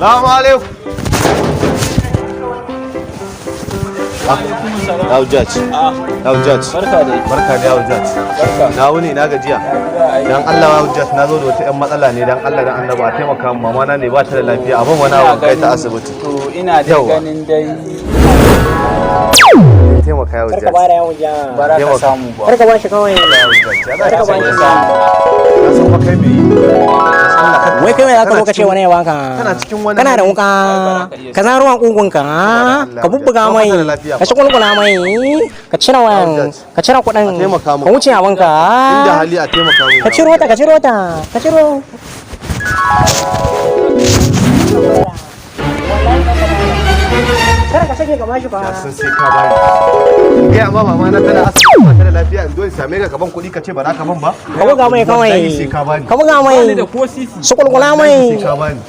Salamu alaikum. Hujjaj. Hujjaj. Barka da Hujjaj. Na wuni na gajiya. Dan Allah Hujjaj na zo da wata ƴan matsala ne dan Allah dan Annabi a taimaka min mama na ne ba ta da lafiya abin wani abu kai ta asibiti. To ina da ganin dai taimaka ya Hujjaj. Karka bara ya Hujjaj. bara ka samu ba. Karka ba shi kawai. Karka ba shi samu. Ka san ba kai me yi. Wai kai mai zaka zo ka ce wani ya baka? Kana cikin wani kana da wuka. Ka zan ruwan kugunka. Ka bubbuga mai. Ka shi kulkula mai. Ka cire wayan. Ka cire kuɗin. Ka wuce abinka. Inda hali a taimaka mu. Ka ciro ta, ka ciro ta. Ka ciro. Kada ka sake ka bashi ba. Sun sai ka bani. In ga amma mama na tana asibiti ba ta da lafiya in zo in same ka gaban kuɗi ka ce ba za ka ban ba. Ka buga mai kawai. Sai ka bani. Ka buga mai. Su kulkula mai. Sai ka bani.